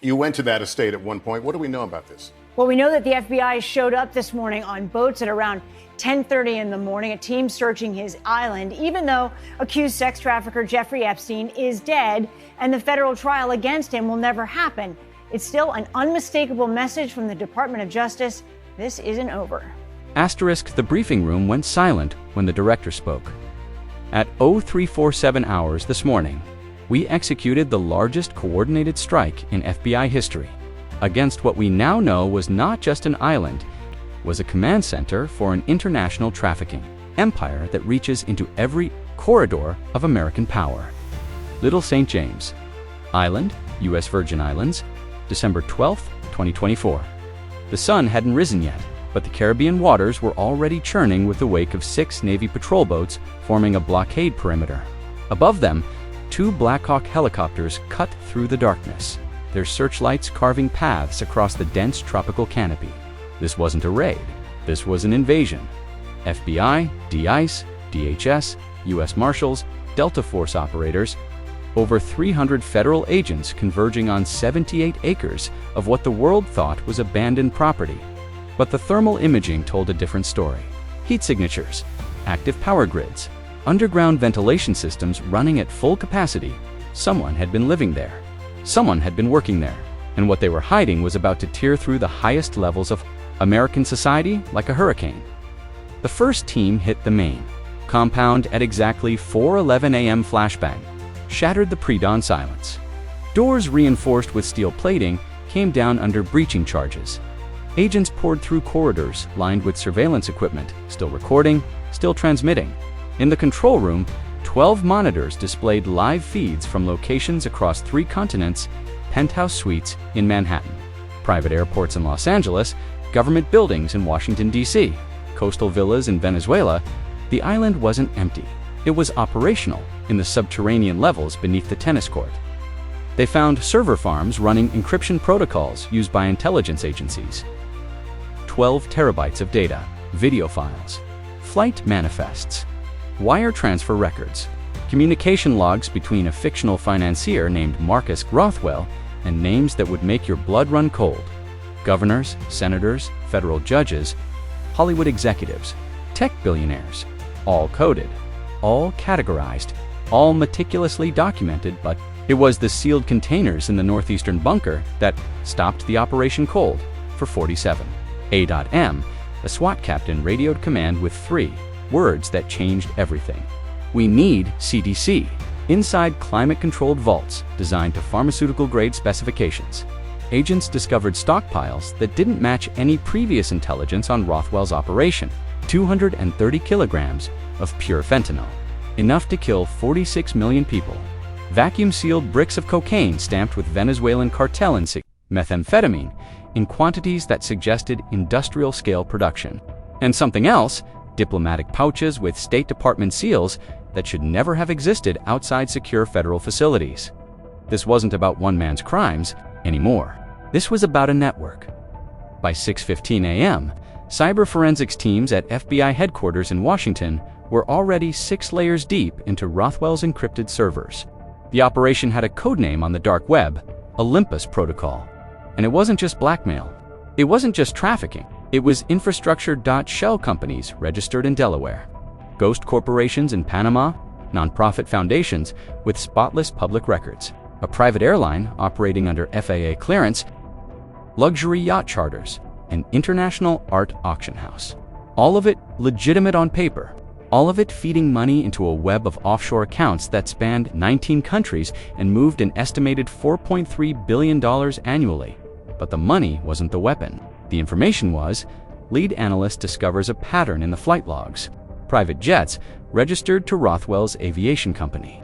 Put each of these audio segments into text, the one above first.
You went to that estate at one point. What do we know about this? Well, we know that the FBI showed up this morning on boats at around 10:30 in the morning, a team searching his island, even though accused sex trafficker Jeffrey Epstein is dead and the federal trial against him will never happen. It's still an unmistakable message from the Department of Justice. This isn't over. The briefing room went silent when the director spoke. At 0347 hours this morning, we executed the largest coordinated strike in FBI history against what we now know was not just an island, was a command center for an international trafficking empire that reaches into every corridor of American power. Little St. James Island, U.S. Virgin Islands, December 12, 2024. The sun hadn't risen yet, but the Caribbean waters were already churning with the wake of 6 Navy patrol boats forming a blockade perimeter. Above them, 2 Black Hawk helicopters cut through the darkness, their searchlights carving paths across the dense tropical canopy. This wasn't a raid. This was an invasion. FBI, DICE, DHS, U.S. Marshals, Delta Force operators, over 300 federal agents converging on 78 acres of what the world thought was abandoned property. But the thermal imaging told a different story. Heat signatures, active power grids, underground ventilation systems running at full capacity. Someone had been living there. Someone had been working there. And what they were hiding was about to tear through the highest levels of American society like a hurricane. The first team hit the main compound at exactly 4:11 a.m. Flashbang shattered the pre-dawn silence. Doors reinforced with steel plating came down under breaching charges. Agents poured through corridors lined with surveillance equipment, still recording, still transmitting. In the control room, 12 monitors displayed live feeds from locations across 3 continents, penthouse suites in Manhattan, private airports in Los Angeles, government buildings in Washington, D.C., coastal villas in Venezuela. The island wasn't empty. It was operational in the subterranean levels beneath the tennis court. They found server farms running encryption protocols used by intelligence agencies. 12 terabytes of data, video files, flight manifests, wire transfer records, communication logs between a fictional financier named Marcus Rothwell and names that would make your blood run cold. Governors, senators, federal judges, Hollywood executives, tech billionaires, all coded, all categorized, all meticulously documented, but it was the sealed containers in the northeastern bunker that stopped the operation cold for 47. A.M., a SWAT captain radioed command with 3 words that changed everything. We need CDC, inside climate-controlled vaults designed to pharmaceutical-grade specifications. Agents discovered stockpiles that didn't match any previous intelligence on Rothwell's operation. 230 kilograms of pure fentanyl, enough to kill 46 million people. Vacuum-sealed bricks of cocaine stamped with Venezuelan cartel insignia. Methamphetamine in quantities that suggested industrial-scale production. And something else, diplomatic pouches with State Department seals that should never have existed outside secure federal facilities. This wasn't about one man's crimes anymore. This was about a network. By 6:15 a.m., cyber forensics teams at FBI headquarters in Washington were already 6 layers deep into Rothwell's encrypted servers. The operation had a codename on the dark web, Olympus Protocol. And it wasn't just blackmail. It wasn't just trafficking. It was infrastructure-shell companies registered in Delaware, ghost corporations in Panama, nonprofit foundations with spotless public records, a private airline operating under FAA clearance, luxury yacht charters, an international art auction house. All of it legitimate on paper. All of it feeding money into a web of offshore accounts that spanned 19 countries and moved an estimated $4.3 billion annually. But the money wasn't the weapon. The information was. Lead analyst discovers a pattern in the flight logs. Private jets registered to Rothwell's aviation company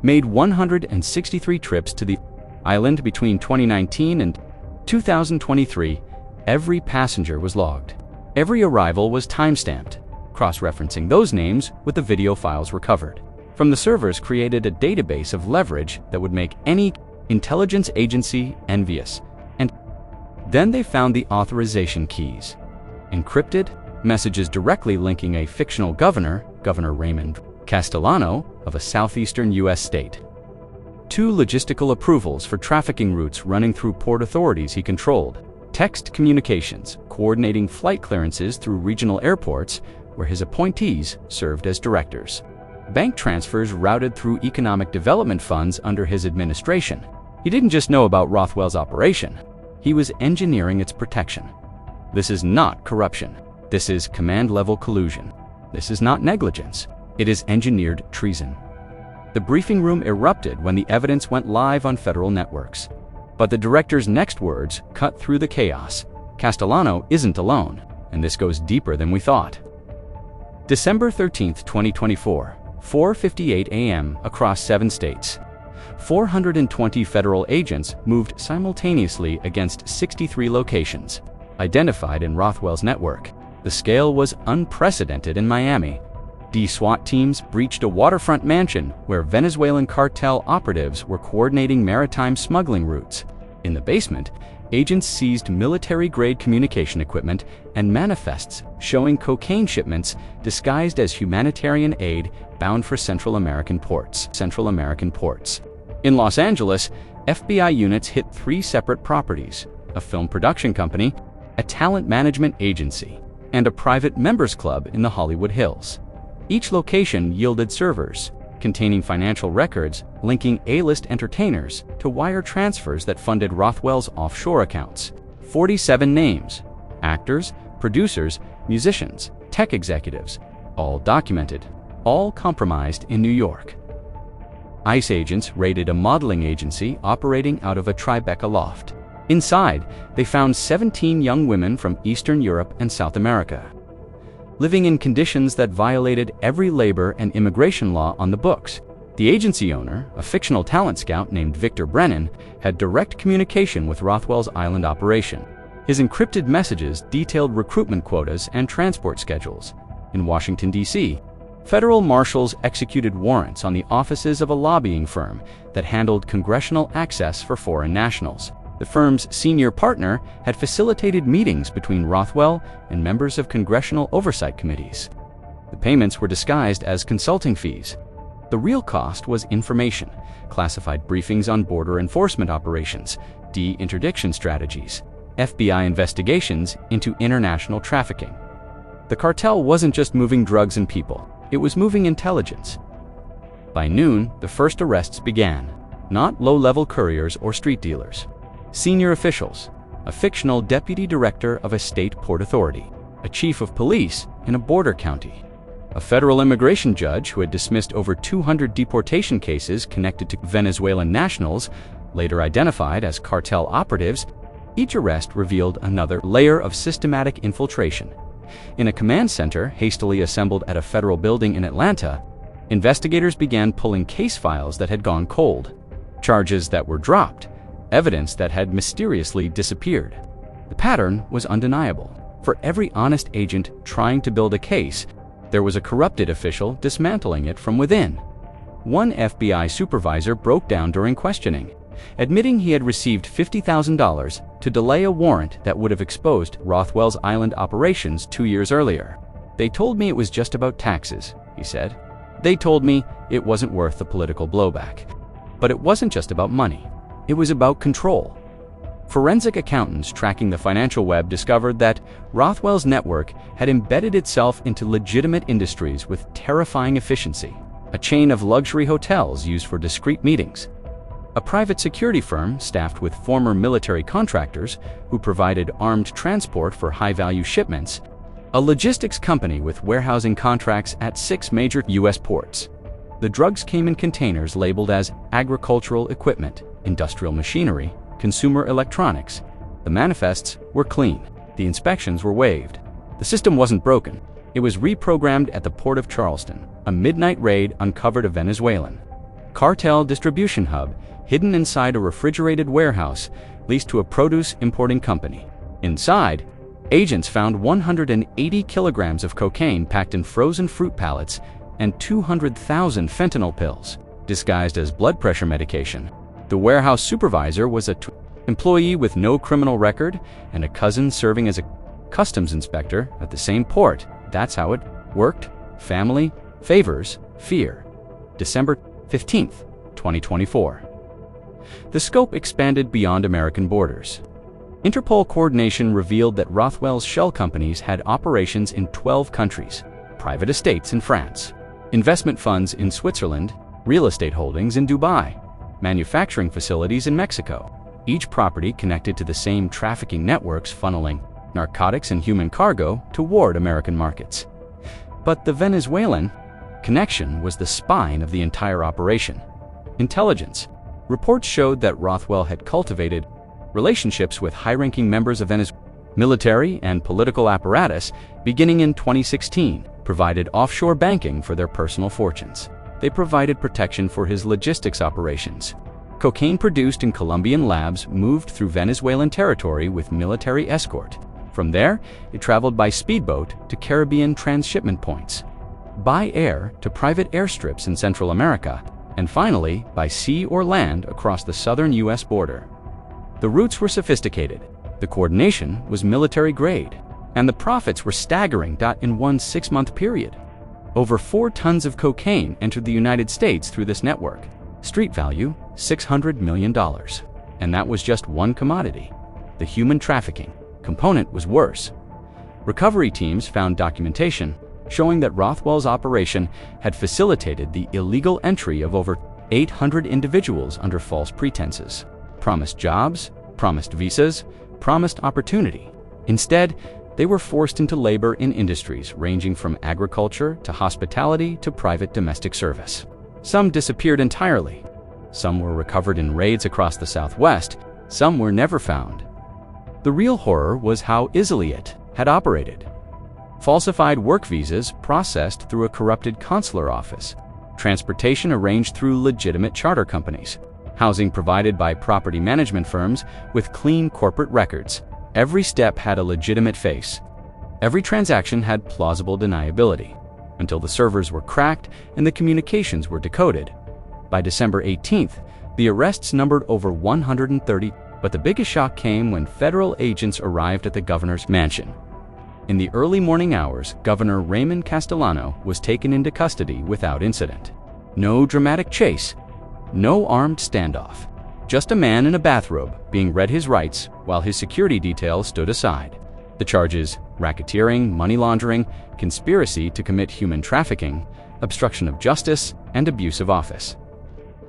made 163 trips to the island between 2019 and 2023. Every passenger was logged. Every arrival was timestamped, cross-referencing those names with the video files recovered. From the servers created a database of leverage that would make any intelligence agency envious. And then they found the authorization keys. Encrypted messages directly linking a fictional governor, Governor Raymond Castellano, of a southeastern U.S. state, 2 logistical approvals for trafficking routes running through port authorities he controlled, text communications coordinating flight clearances through regional airports where his appointees served as directors, bank transfers routed through economic development funds under his administration. He didn't just know about Rothwell's operation, he was engineering its protection. This is not corruption. This is command-level collusion. This is not negligence. It is engineered treason. The briefing room erupted when the evidence went live on federal networks. But the director's next words cut through the chaos. Castellano isn't alone, and this goes deeper than we thought. December 13, 2024, 4:58 a.m. across 7 states. 420 federal agents moved simultaneously against 63 locations, identified in Rothwell's network. The scale was unprecedented in Miami. SWAT teams breached a waterfront mansion where Venezuelan cartel operatives were coordinating maritime smuggling routes. In the basement, agents seized military-grade communication equipment and manifests showing cocaine shipments disguised as humanitarian aid bound for Central American ports. In Los Angeles, FBI units hit 3 separate properties: a film production company, a talent management agency, and a private members club in the Hollywood Hills. Each location yielded servers containing financial records linking A-list entertainers to wire transfers that funded Rothwell's offshore accounts. 47 names: actors, producers, musicians, tech executives, all documented, all compromised in New York. ICE agents raided a modeling agency operating out of a Tribeca loft. Inside, they found 17 young women from Eastern Europe and South America, living in conditions that violated every labor and immigration law on the books. The agency owner, a fictional talent scout named Victor Brennan, had direct communication with Rothwell's island operation. His encrypted messages detailed recruitment quotas and transport schedules. In Washington, D.C., federal marshals executed warrants on the offices of a lobbying firm that handled congressional access for foreign nationals. The firm's senior partner had facilitated meetings between Rothwell and members of congressional oversight committees. The payments were disguised as consulting fees. The real cost was information, classified briefings on border enforcement operations, de-interdiction strategies, FBI investigations into international trafficking. The cartel wasn't just moving drugs and people, it was moving intelligence. By noon, the first arrests began, not low-level couriers or street dealers. Senior officials, a fictional deputy director of a state port authority, a chief of police in a border county, a federal immigration judge who had dismissed over 200 deportation cases connected to Venezuelan nationals, later identified as cartel operatives. Each arrest revealed another layer of systematic infiltration. In a command center hastily assembled at a federal building in Atlanta, investigators began pulling case files that had gone cold, charges that were dropped, evidence that had mysteriously disappeared. The pattern was undeniable. For every honest agent trying to build a case, there was a corrupted official dismantling it from within. One FBI supervisor broke down during questioning, admitting he had received $50,000 to delay a warrant that would have exposed Rothwell's island operations 2 years earlier. "They told me it was just about taxes," he said. "They told me it wasn't worth the political blowback." But it wasn't just about money. It was about control. Forensic accountants tracking the financial web discovered that Rothwell's network had embedded itself into legitimate industries with terrifying efficiency. A chain of luxury hotels used for discreet meetings, a private security firm staffed with former military contractors who provided armed transport for high-value shipments, a logistics company with warehousing contracts at 6 major U.S. ports. The drugs came in containers labeled as agricultural equipment, industrial machinery, consumer electronics. The manifests were clean. The inspections were waived. The system wasn't broken. It was reprogrammed at the port of Charleston. A midnight raid uncovered a Venezuelan cartel distribution hub hidden inside a refrigerated warehouse leased to a produce importing company. Inside, agents found 180 kilograms of cocaine packed in frozen fruit pallets and 200,000 fentanyl pills, disguised as blood pressure medication. The warehouse supervisor was an employee with no criminal record and a cousin serving as a customs inspector at the same port. That's how it worked. Family, favors, fear. December 15th, 2024. the scope expanded beyond American borders. Interpol coordination revealed that Rothwell's shell companies had operations in 12 countries, private estates in France, investment funds in Switzerland, real estate holdings in Dubai, manufacturing facilities in Mexico, each property connected to the same trafficking networks funneling narcotics and human cargo toward American markets. But the Venezuelan connection was the spine of the entire operation. Intelligence. Reports showed that Rothwell had cultivated relationships with high-ranking members of Venezuela's military and political apparatus beginning in 2016, provided offshore banking for their personal fortunes. They provided protection for his logistics operations. Cocaine produced in Colombian labs moved through Venezuelan territory with military escort. From there, it traveled by speedboat to Caribbean transshipment points, by air to private airstrips in Central America, and finally by sea or land across the southern U.S. border. The routes were sophisticated, the coordination was military grade, and the profits were staggering. In one 6-month period, over 4 tons of cocaine entered the United States through this network. Street value, $600 million. And that was just one commodity. The human trafficking component was worse. Recovery teams found documentation showing that Rothwell's operation had facilitated the illegal entry of over 800 individuals under false pretenses. Promised jobs, promised visas, promised opportunity. Instead, they were forced into labor in industries ranging from agriculture to hospitality to private domestic service. Some disappeared entirely. Some were recovered in raids across the Southwest. Some were never found. The real horror was how easily it had operated. Falsified work visas processed through a corrupted consular office, transportation arranged through legitimate charter companies, housing provided by property management firms with clean corporate records. Every step had a legitimate face. Every transaction had plausible deniability, until the servers were cracked and the communications were decoded. By December 18th, the arrests numbered over 130, but the biggest shock came when federal agents arrived at the governor's mansion. In the early morning hours, Governor Raymond Castellano was taken into custody without incident. No dramatic chase, no armed standoff. Just a man in a bathrobe being read his rights while his security detail stood aside. The charges: racketeering, money laundering, conspiracy to commit human trafficking, obstruction of justice, and abuse of office.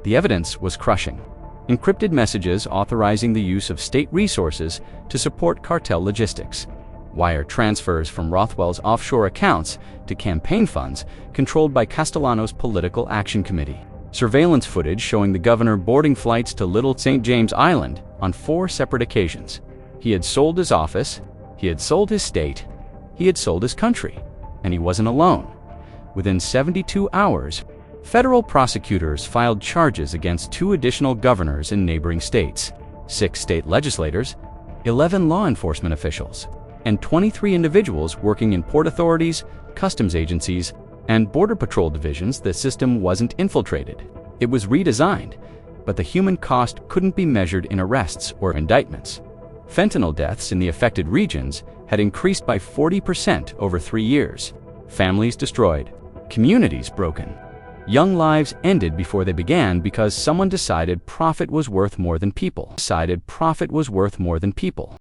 The evidence was crushing. Encrypted messages authorizing the use of state resources to support cartel logistics. Wire transfers from Rothwell's offshore accounts to campaign funds controlled by Castellano's Political Action Committee. Surveillance footage showing the governor boarding flights to Little St. James Island on 4 separate occasions. He had sold his office, he had sold his state, he had sold his country, and he wasn't alone. Within 72 hours, federal prosecutors filed charges against 2 additional governors in neighboring states, 6 state legislators, 11 law enforcement officials, and 23 individuals working in port authorities, customs agencies, and border patrol divisions. The system wasn't infiltrated. It was redesigned, but the human cost couldn't be measured in arrests or indictments. Fentanyl deaths in the affected regions had increased by 40% over 3 years. Families destroyed, communities broken. Young lives ended before they began because someone decided profit was worth more than people.